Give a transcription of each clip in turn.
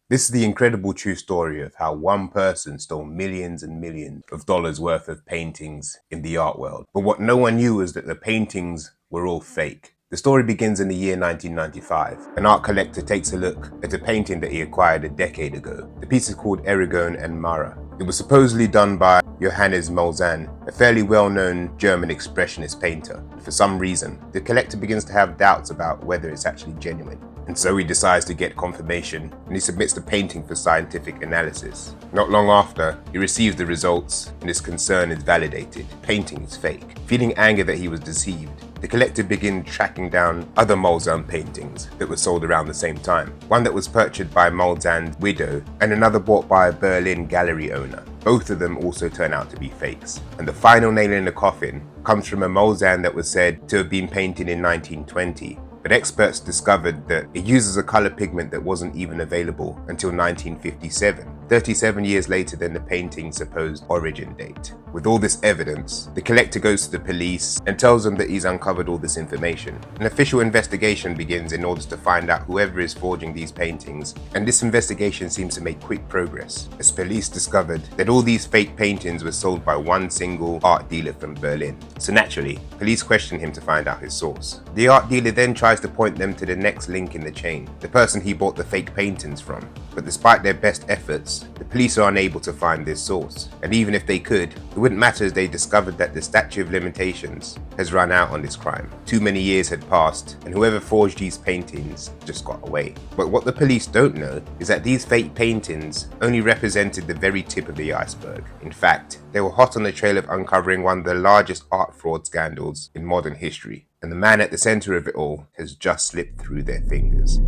This is the incredible true story of how one person stole millions and millions of dollars worth of paintings in the art world. But what no one knew was that the paintings were all fake. The story begins in the year 1995. An art collector takes a look at a painting that he acquired a decade ago. The piece is called Erigone and Mara. It was supposedly done by Johannes Molzan, a fairly well-known German expressionist painter. For some reason, the collector begins to have doubts about whether it's actually genuine. And so he decides to get confirmation, and he submits the painting for scientific analysis. Not long after, he receives the results, and his concern is validated. The painting is fake. Feeling anger that he was deceived, the collector began tracking down other Molzan paintings that were sold around the same time. One that was purchased by Molzan's widow, and another bought by a Berlin gallery owner. Both of them also turn out to be fakes. And the final nail in the coffin comes from a Molzan that was said to have been painted in 1920. But experts discovered that it uses a color pigment that wasn't even available until 1957, 37 years later than the painting's supposed origin date. With all this evidence, the collector goes to the police and tells them that he's uncovered all this information. An official investigation begins in order to find out whoever is forging these paintings, and this investigation seems to make quick progress, as police discovered that all these fake paintings were sold by one single art dealer from Berlin. So naturally, police question him to find out his source. The art dealer then tries to point them to the next link in the chain, the person he bought the fake paintings from. But despite their best efforts, the police are unable to find this source. And even if they could, it wouldn't matter, as they discovered that the statute of limitations has run out on this crime. Too many years had passed, and whoever forged these paintings just got away. But what the police don't know is that these fake paintings only represented the very tip of the iceberg. In fact, they were hot on the trail of uncovering one of the largest art fraud scandals in modern history. And the man at the center of it all has just slipped through their fingers.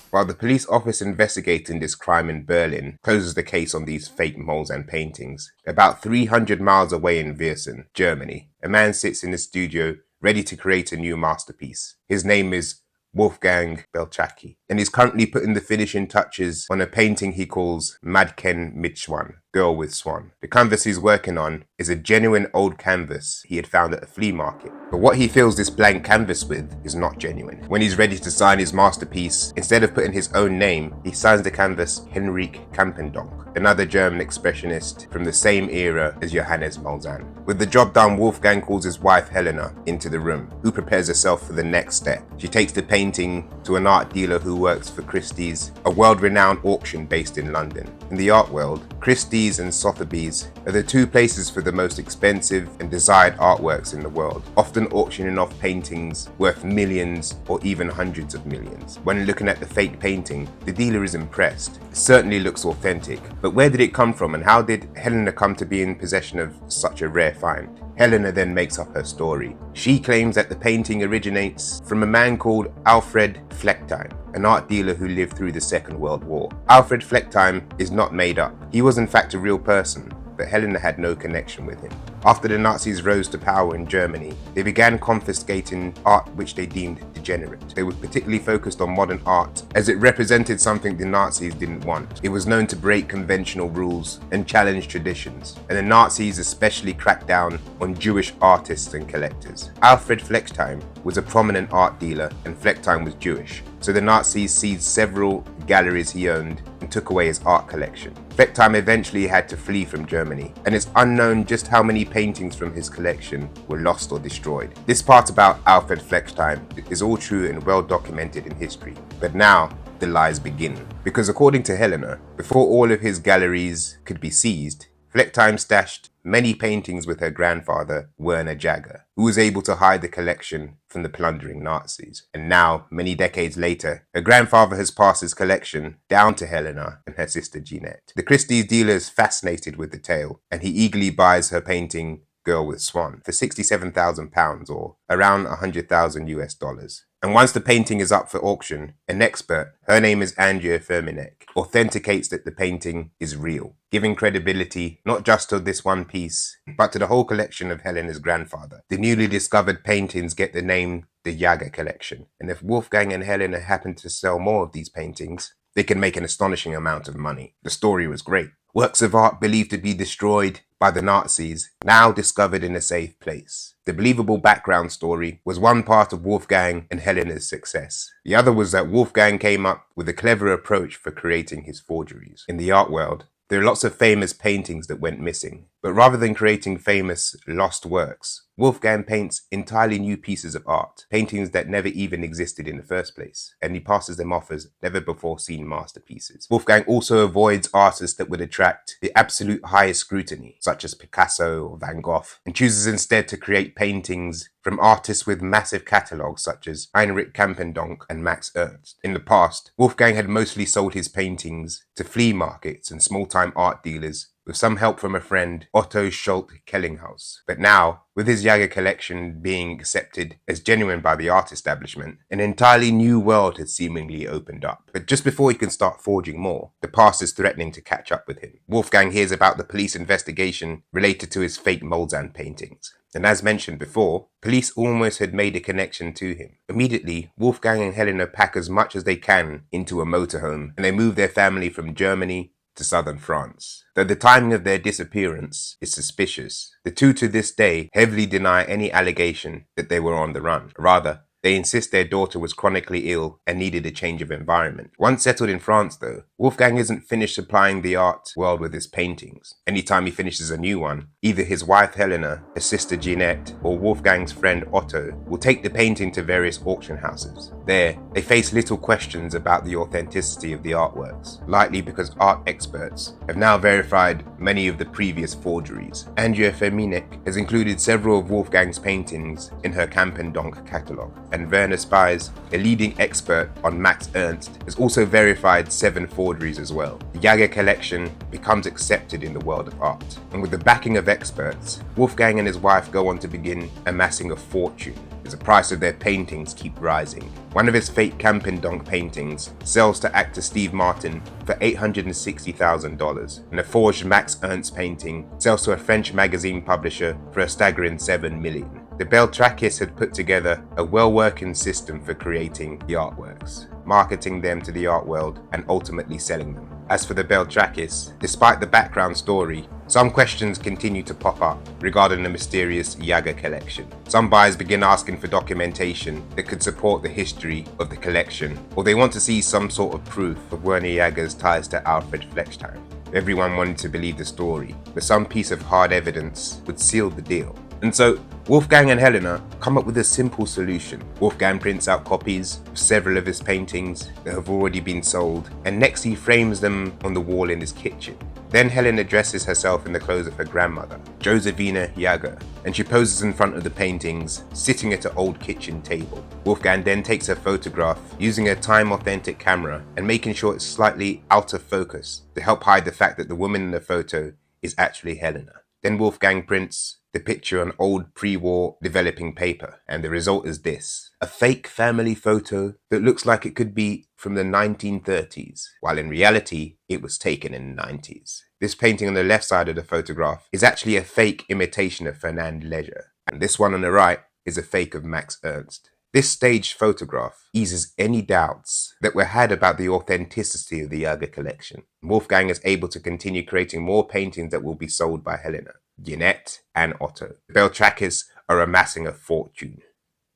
While the police office investigating this crime in Berlin closes the case on these fake Molzan paintings, about 300 miles away in Viersen, Germany, a man sits in a studio ready to create a new masterpiece. His name is Wolfgang Beltracchi, and he's currently putting the finishing touches on a painting he calls Mädchen mit Schwan, Girl with Swan. The canvas he's working on is a genuine old canvas he had found at a flea market. But what he fills this blank canvas with is not genuine. When he's ready to sign his masterpiece, instead of putting his own name, he signs the canvas Henrik Campendonk, another German expressionist from the same era as Johannes Molzan. With the job done, Wolfgang calls his wife Helena into the room, who prepares herself for the next step. She takes the painting to an art dealer who works for Christie's, a world-renowned auction based in London. In the art world, Christie's and Sotheby's are the two places for the most expensive and desired artworks in the world, often auctioning off paintings worth millions or even hundreds of millions. When looking at the fake painting, the dealer is impressed. It certainly looks authentic, but where did it come from, and how did Helena come to be in possession of such a rare find? Helena then makes up her story. She claims that the painting originates from a man called Alfred Fleckheim, an art dealer who lived through the Second World War. Alfred Fleckheim is not made up. He was in fact a real person, but Helena had no connection with him. After the Nazis rose to power in Germany, they began confiscating art which they deemed degenerate. They were particularly focused on modern art, as it represented something the Nazis didn't want. It was known to break conventional rules and challenge traditions, and the Nazis especially cracked down on Jewish artists and collectors. Alfred Fleckheim was a prominent art dealer, and Fleckheim was Jewish, so the Nazis seized several galleries he owned and took away his art collection. Fleckheim eventually had to flee from Germany, and it's unknown just how many paintings from his collection were lost or destroyed. This part about Alfred Fleckheim is all true and well documented in history. But now, the lies begin. Because according to Helena, before all of his galleries could be seized, Fleckheim stashed many paintings with her grandfather, Werner Jaeger, who was able to hide the collection from the plundering Nazis. And now, many decades later, her grandfather has passed his collection down to Helena and her sister Jeanette. The Christie's dealer is fascinated with the tale, and he eagerly buys her painting Girl with Swan for £67,000, or around $100,000 US. And once the painting is up for auction, an expert, her name is Andrea Firminek, authenticates that the painting is real, giving credibility not just to this one piece, but to the whole collection of Helena's grandfather. The newly discovered paintings get the name the Jaeger collection, and if Wolfgang and Helena happen to sell more of these paintings, they can make an astonishing amount of money. The story was great. Works of art believed to be destroyed by the Nazis, now discovered in a safe place. The believable background story was one part of Wolfgang and Helena's success. The other was that Wolfgang came up with a clever approach for creating his forgeries. In the art world, there are lots of famous paintings that went missing, but rather than creating famous lost works, Wolfgang paints entirely new pieces of art, paintings that never even existed in the first place, and he passes them off as never-before-seen masterpieces. Wolfgang also avoids artists that would attract the absolute highest scrutiny, such as Picasso or Van Gogh, and chooses instead to create paintings from artists with massive catalogues such as Heinrich Campendonck and Max Ernst. In the past, Wolfgang had mostly sold his paintings to flea markets and small-time art dealers, with some help from a friend, Otto Schult-Kellinghaus. But now, with his Jaeger collection being accepted as genuine by the art establishment, an entirely new world has seemingly opened up. But just before he can start forging more, the past is threatening to catch up with him. Wolfgang hears about the police investigation related to his fake Molzan paintings. And as mentioned before, police almost had made a connection to him. Immediately, Wolfgang and Helena pack as much as they can into a motorhome, and they move their family from Germany to southern France. Though the timing of their disappearance is suspicious, the two to this day heavily deny any allegation that they were on the run. Rather, they insist their daughter was chronically ill and needed a change of environment. Once settled in France, though, Wolfgang isn't finished supplying the art world with his paintings. Anytime he finishes a new one, either his wife Helena, his sister Jeanette, or Wolfgang's friend Otto will take the painting to various auction houses. There, they face little questions about the authenticity of the artworks, likely because art experts have now verified many of the previous forgeries. Andrea Feminek has included several of Wolfgang's paintings in her Campendonck catalogue, and Werner Spies, a leading expert on Max Ernst, has also verified 7 forgeries as well. The Jaeger collection becomes accepted in the world of art, and with the backing of experts, Wolfgang and his wife go on to begin amassing a fortune as the price of their paintings keep rising. One of his fake Campendonck paintings sells to actor Steve Martin for $860,000, and a forged Max Ernst painting sells to a French magazine publisher for a staggering $7 million. The Beltracchis had put together a well-working system for creating the artworks, marketing them to the art world, and ultimately selling them. As for the Beltracchis, despite the background story, some questions continue to pop up regarding the mysterious Jaeger collection. Some buyers begin asking for documentation that could support the history of the collection, or they want to see some sort of proof of Werner Jaeger's ties to Alfred Flechtstein. Everyone wanted to believe the story, but some piece of hard evidence would seal the deal. And so, Wolfgang and Helena come up with a simple solution. Wolfgang prints out copies of several of his paintings that have already been sold, and next he frames them on the wall in his kitchen. Then Helena dresses herself in the clothes of her grandmother, Josefina Jaeger, and she poses in front of the paintings, sitting at an old kitchen table. Wolfgang then takes her photograph using a time-authentic camera and making sure it's slightly out of focus to help hide the fact that the woman in the photo is actually Helena. Then Wolfgang prints the picture on old pre-war developing paper, and the result is this: a fake family photo that looks like it could be from the 1930s, while in reality it was taken in the 90s. This painting on the left side of the photograph is actually a fake imitation of Fernand Léger, and this one on the right is a fake of Max Ernst. This staged photograph eases any doubts that were had about the authenticity of the Jaeger collection. Wolfgang is able to continue creating more paintings that will be sold by Helena, Jeanette, and Otto. The Beltracchis are amassing a fortune.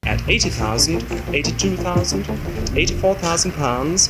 At 80,000, 82,000, 84,000 pounds.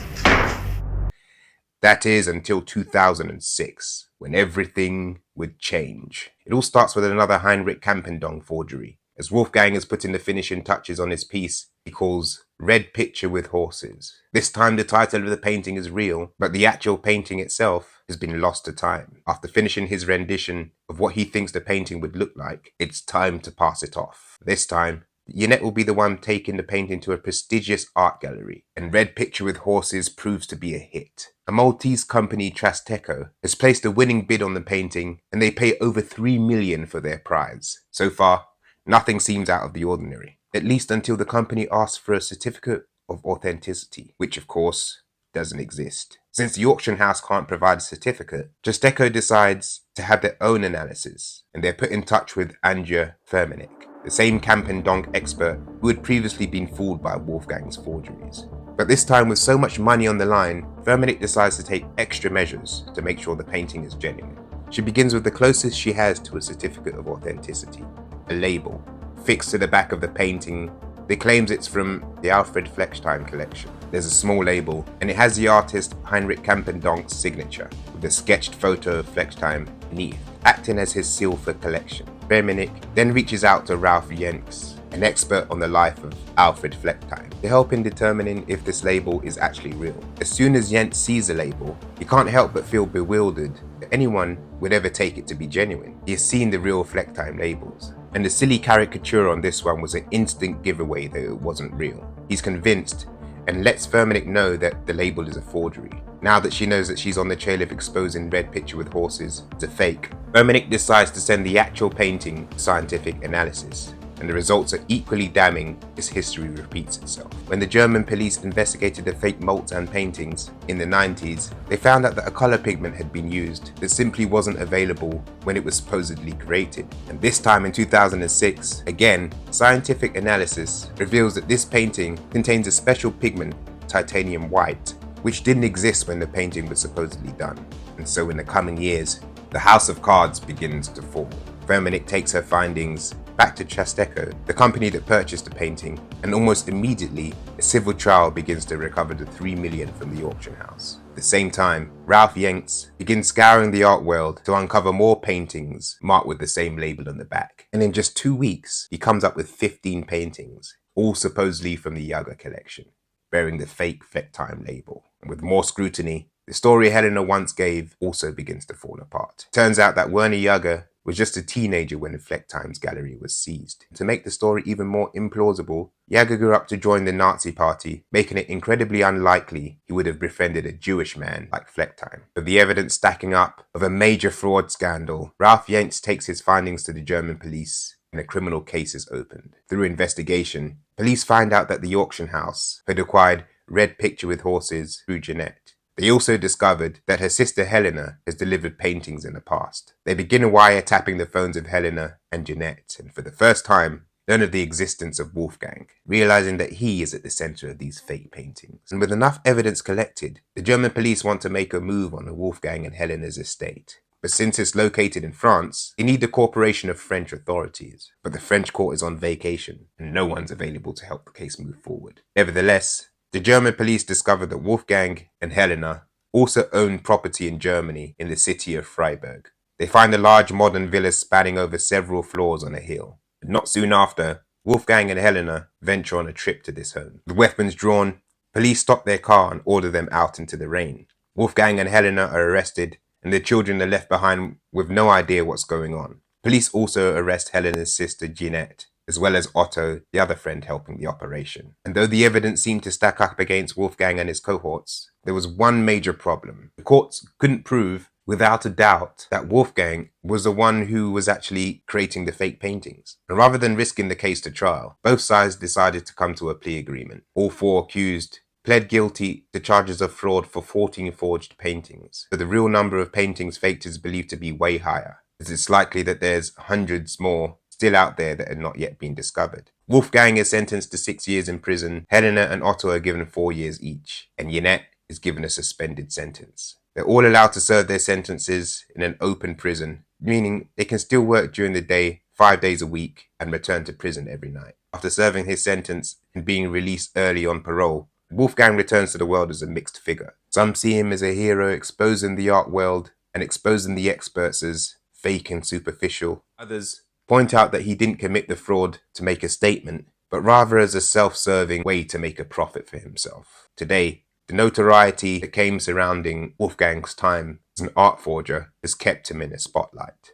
That is until 2006, when everything would change. It all starts with another Heinrich Campendonck forgery. As Wolfgang is putting the finishing touches on his piece he calls Red Picture with Horses. This time the title of the painting is real, but the actual painting itself has been lost to time. After finishing his rendition of what he thinks the painting would look like, it's time to pass it off. This time, Jeanette will be the one taking the painting to a prestigious art gallery, and Red Picture with Horses proves to be a hit. A Maltese company, Trasteco, has placed a winning bid on the painting, and they pay over $3 million for their prize. So far, nothing seems out of the ordinary, at least until the company asks for a certificate of authenticity, which of course doesn't exist. Since the auction house can't provide a certificate, Trasteco decides to have their own analysis, and they're put in touch with Andrea Feminek, the same Campendonk expert who had previously been fooled by Wolfgang's forgeries. But this time, with so much money on the line, Firmenich decides to take extra measures to make sure the painting is genuine. She begins with the closest she has to a certificate of authenticity, a label, fixed to the back of the painting that claims it's from the Alfred Flechtime collection. There's a small label, and it has the artist Heinrich Campendonk's signature, with a sketched photo of Flechtime beneath, acting as his seal for collection. Firmenich then reaches out to Ralph Jenks, an expert on the life of Alfred Flechtime, to help in determining if this label is actually real. As soon as Jenks sees the label, he can't help but feel bewildered that anyone would ever take it to be genuine. He has seen the real Flechtime labels, and the silly caricature on this one was an instant giveaway that it wasn't real. He's convinced and lets Firmenich know that the label is a forgery. Now that she knows that she's on the trail of exposing Red Picture with Horses as a fake, Firmenich decides to send the actual painting to scientific analysis, and the results are equally damning as history repeats itself. When the German police investigated the fake molds and paintings in the 90s, they found out that a color pigment had been used that simply wasn't available when it was supposedly created. And this time in 2006, again, scientific analysis reveals that this painting contains a special pigment, titanium white, which didn't exist when the painting was supposedly done. And so in the coming years, the house of cards begins to fall. Firmenich takes her findings back to Chasteco, the company that purchased the painting, and almost immediately, a civil trial begins to recover the $3 million from the auction house. At the same time, Ralph Jenks begins scouring the art world to uncover more paintings marked with the same label on the back. And in just 2 weeks, he comes up with 15 paintings, all supposedly from the Jager collection, bearing the fake Flechtime label. And with more scrutiny, the story Helena once gave also begins to fall apart. Turns out that Werner Jager was just a teenager when the Flechttime's gallery was seized. To make the story even more implausible, Jager grew up to join the Nazi party, making it incredibly unlikely he would have befriended a Jewish man like Flechtime. With the evidence stacking up of a major fraud scandal, Ralph Jenks takes his findings to the German police, and a criminal case is opened. Through investigation, police find out that the auction house had acquired Red Picture with Horses through Jeanette. They also discovered that her sister Helena has delivered paintings in the past. They begin wiretapping the phones of Helena and Jeanette, and for the first time, learn of the existence of Wolfgang, realizing that he is at the center of these fake paintings. And with enough evidence collected, the German police want to make a move on Wolfgang and Helena's estate. But since it's located in France, they need the cooperation of French authorities. But the French court is on vacation, and no one's available to help the case move forward. Nevertheless, the German police discovered that Wolfgang and Helena also owned property in Germany in the city of Freiburg. They find a large modern villa spanning over several floors on a hill. But not soon after, Wolfgang and Helena venture on a trip to this home. With weapons drawn, police stop their car and order them out into the rain. Wolfgang and Helena are arrested, and the children are left behind with no idea what's going on. Police also arrest Helena's sister Jeanette, as well as Otto, the other friend helping the operation. And though the evidence seemed to stack up against Wolfgang and his cohorts, there was one major problem. The courts couldn't prove, without a doubt, that Wolfgang was the one who was actually creating the fake paintings. And rather than risking the case to trial, both sides decided to come to a plea agreement. All four accused pled guilty to charges of fraud for 14 forged paintings. But the real number of paintings faked is believed to be way higher, as it's likely that there's hundreds more still out there that had not yet been discovered. Wolfgang is sentenced to 6 years in prison. Helena and Otto are given 4 years each, and Jeanette is given a suspended sentence. They're all allowed to serve their sentences in an open prison, meaning they can still work during the day, 5 days a week, and return to prison every night. After serving his sentence and being released early on parole, Wolfgang returns to the world as a mixed figure. Some see him as a hero exposing the art world and exposing the experts as fake and superficial. Others point out that he didn't commit the fraud to make a statement, but rather as a self-serving way to make a profit for himself. Today, the notoriety that came surrounding Wolfgang's time as an art forger has kept him in the spotlight.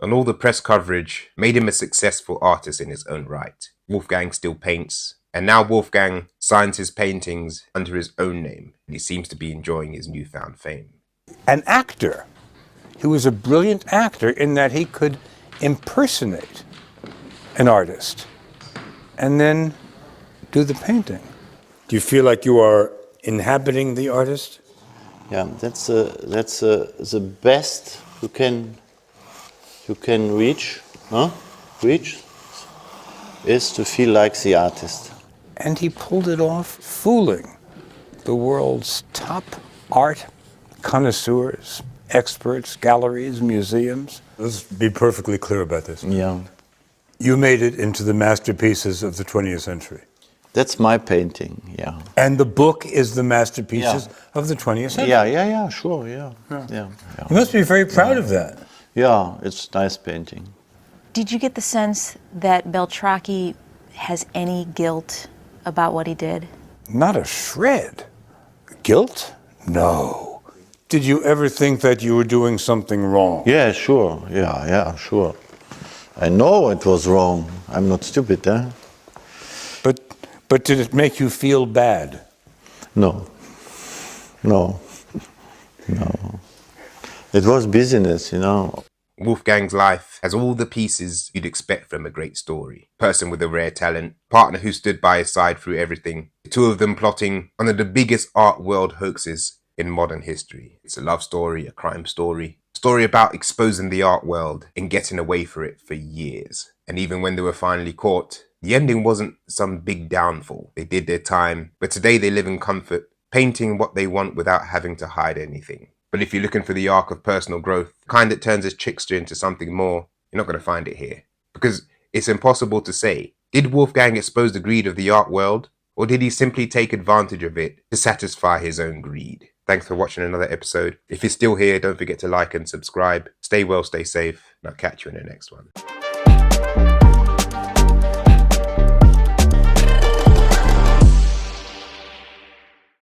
And all the press coverage made him a successful artist in his own right. Wolfgang still paints, and now Wolfgang signs his paintings under his own name, and he seems to be enjoying his newfound fame. An actor. He was a brilliant actor in that he could impersonate an artist and then do the painting. Do you feel like you are inhabiting the artist? Yeah, that's the best you can reach, huh? Reach. is to feel like the artist. And he pulled it off, fooling the world's top art connoisseurs, experts, galleries, museums. Let's be perfectly clear about this. Yeah. You made it into the masterpieces of the 20th century. That's my painting, yeah. And the book is the masterpieces of the 20th century. Yeah, sure, yeah. You must be very proud of that. Yeah, it's a nice painting. Did you get the sense that Beltracchi has any guilt about what he did? Not a shred. Guilt? No. Did you ever think that you were doing something wrong? Yeah, sure, yeah, sure. I know it was wrong. I'm not stupid, eh? But did it make you feel bad? No. It was business, you know. Wolfgang's life has all the pieces you'd expect from a great story. Person with a rare talent, partner who stood by his side through everything, the two of them plotting one of the biggest art world hoaxes in modern history. It's a love story, a crime story, story about exposing the art world and getting away for it for years. And even when they were finally caught, the ending wasn't some big downfall. They did their time, but today they live in comfort, painting what they want without having to hide anything. But if you're looking for the arc of personal growth, the kind that turns a trickster into something more, you're not going to find it here. Because it's impossible to say, did Wolfgang expose the greed of the art world? Or did he simply take advantage of it to satisfy his own greed? Thanks for watching another episode. If you're still here, don't forget to like and subscribe. Stay well, stay safe, and I'll catch you in the next one.